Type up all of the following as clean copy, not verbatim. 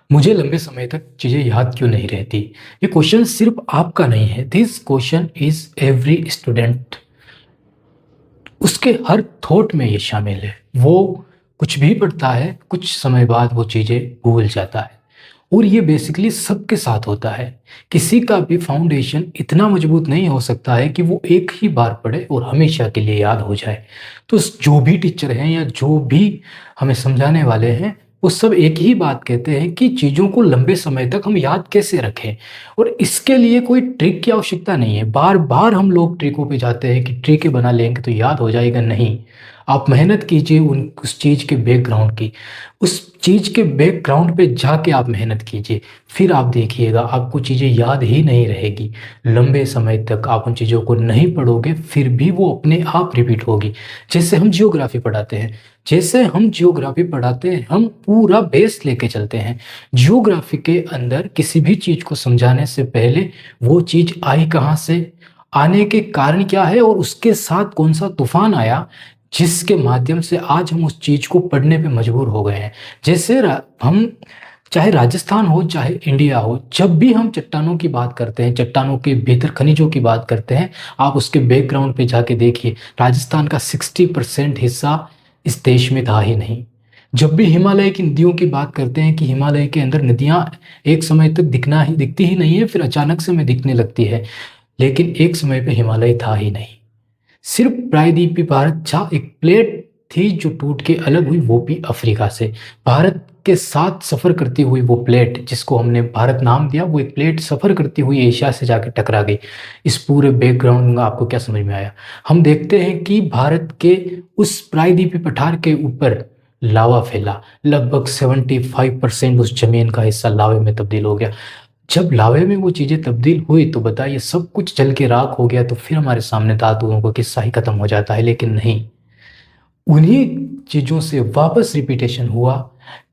मुझे लंबे समय तक चीज़ें याद क्यों नहीं रहती? ये क्वेश्चन सिर्फ आपका नहीं है। This question is every student. उसके हर थॉट में ये शामिल है। वो कुछ भी पढ़ता है, कुछ समय बाद वो चीज़ें भूल जाता है। और ये बेसिकली सबके साथ होता है। किसी का भी फाउंडेशन इतना मजबूत नहीं हो सकता है कि वो एक ही बार पढ़े और हमेशा के लिए याद हो जाए। तो जो भी टीचर हैं या जो भी हमें समझाने वाले हैं, वो सब एक ही बात कहते हैं कि चीज़ों को लंबे समय तक हम याद कैसे रखें। और इसके लिए कोई ट्रिक की आवश्यकता नहीं है। बार बार हम लोग ट्रिकों पे जाते हैं कि ट्रिकें बना लेंगे तो याद हो जाएगा। नहीं, आप मेहनत कीजिए उस चीज़ के बैकग्राउंड की। उस चीज़ के बैकग्राउंड पे जाके आप मेहनत कीजिए। फिर आप देखिएगा आपको चीज़ें याद ही नहीं रहेगी। लंबे समय तक आप उन चीज़ों को नहीं पढ़ोगे, फिर भी वो अपने आप रिपीट होगी। जैसे हम जियोग्राफी पढ़ाते हैं, हम पूरा बेस लेके चलते हैं। जियोग्राफी के अंदर किसी भी चीज़ को समझाने से पहले वो चीज़ आई कहाँ से, आने के कारण क्या है और उसके साथ कौन सा तूफान आया जिसके माध्यम से आज हम उस चीज़ को पढ़ने पे मजबूर हो गए हैं। जैसे हम चाहे राजस्थान हो चाहे इंडिया हो, जब भी हम चट्टानों की बात करते हैं, चट्टानों के भीतर खनिजों की बात करते हैं, आप उसके बैकग्राउंड पे जाके देखिए। राजस्थान का 60% हिस्सा इस देश में था ही नहीं। जब भी हिमालय की नदियों की बात करते हैं कि हिमालय के अंदर नदियाँ एक समय तक दिखती ही नहीं है, फिर अचानक से हमें दिखने लगती है, लेकिन एक समय पे हिमालय था ही नहीं। सिर्फ प्रायद्वीपीय भारत था, एक प्लेट थी जो टूट के अलग हुई, वो भी अफ्रीका से। भारत के साथ सफ़र करती हुई वो प्लेट, जिसको हमने भारत नाम दिया, वो एक प्लेट सफ़र करती हुई एशिया से जाकर टकरा गई। इस पूरे बैकग्राउंड में आपको क्या समझ में आया? हम देखते हैं कि भारत के उस प्रायद्वीपीय पठार के ऊपर लावा फैला। लगभग 75% उस जमीन का हिस्सा लावे में तब्दील हो गया। जब लावे में वो चीज़ें तब्दील हुई तो बताइए, सब कुछ जल के राख हो गया, तो फिर हमारे सामने धातुओं का किस्सा ही खत्म हो जाता है। लेकिन नहीं, उन्हीं चीज़ों से वापस रिपीटेशन हुआ।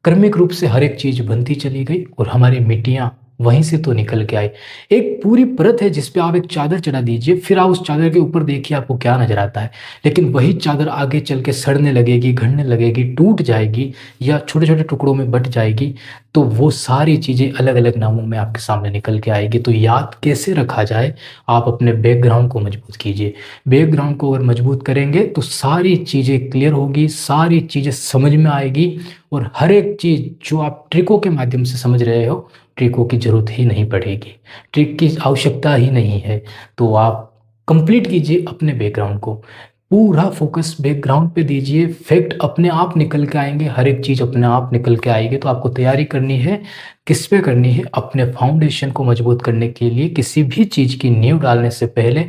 क्रमिक रूप से हर एक चीज़ बनती चली गई और हमारी मिट्टियाँ वहीं से तो निकल के आई। एक पूरी परत है जिस पे आप एक चादर चढ़ा दीजिए, फिर आप उस चादर के ऊपर देखिए आपको क्या नजर आता है। लेकिन वही चादर आगे चल के सड़ने लगेगी, घटने लगेगी, टूट जाएगी या छोटे छोटे टुकड़ों में बट जाएगी, तो वो सारी चीज़ें अलग अलग नामों में आपके सामने निकल के आएगी। तो याद कैसे रखा जाए? आप अपने बैकग्राउंड को मजबूत कीजिए। बैकग्राउंड को अगर मजबूत करेंगे तो सारी चीज़ें क्लियर होगी, सारी चीज़ें समझ में आएगी। और हर एक चीज़ जो आप ट्रिकों के माध्यम से समझ रहे हो, ट्रिकों की ज़रूरत ही नहीं पड़ेगी, ट्रिक की आवश्यकता ही नहीं है। तो आप कंप्लीट कीजिए अपने बैकग्राउंड को, पूरा फोकस बैकग्राउंड पे दीजिए। फैक्ट अपने आप निकल के आएंगे, हर एक चीज़ अपने आप निकल के आएगी। तो आपको तैयारी करनी है, किस पे करनी है? अपने फाउंडेशन को मजबूत करने के लिए किसी भी चीज़ की नींव डालने से पहले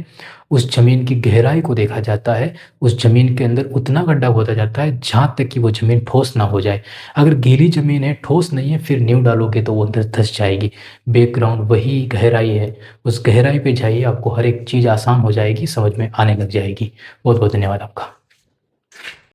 उस ज़मीन की गहराई को देखा जाता है। उस ज़मीन के अंदर उतना गड्ढा खोदा जाता है जहाँ तक कि वो ज़मीन ठोस ना हो जाए। अगर गीली ज़मीन है, ठोस नहीं है, फिर नींव डालोगे तो वो अंदर धंस जाएगी। बैकग्राउंड वही गहराई है, उस गहराई पे जाइए, आपको हर एक चीज़ आसान हो जाएगी, समझ में आने लग जाएगी। बहुत बहुत धन्यवाद आपका।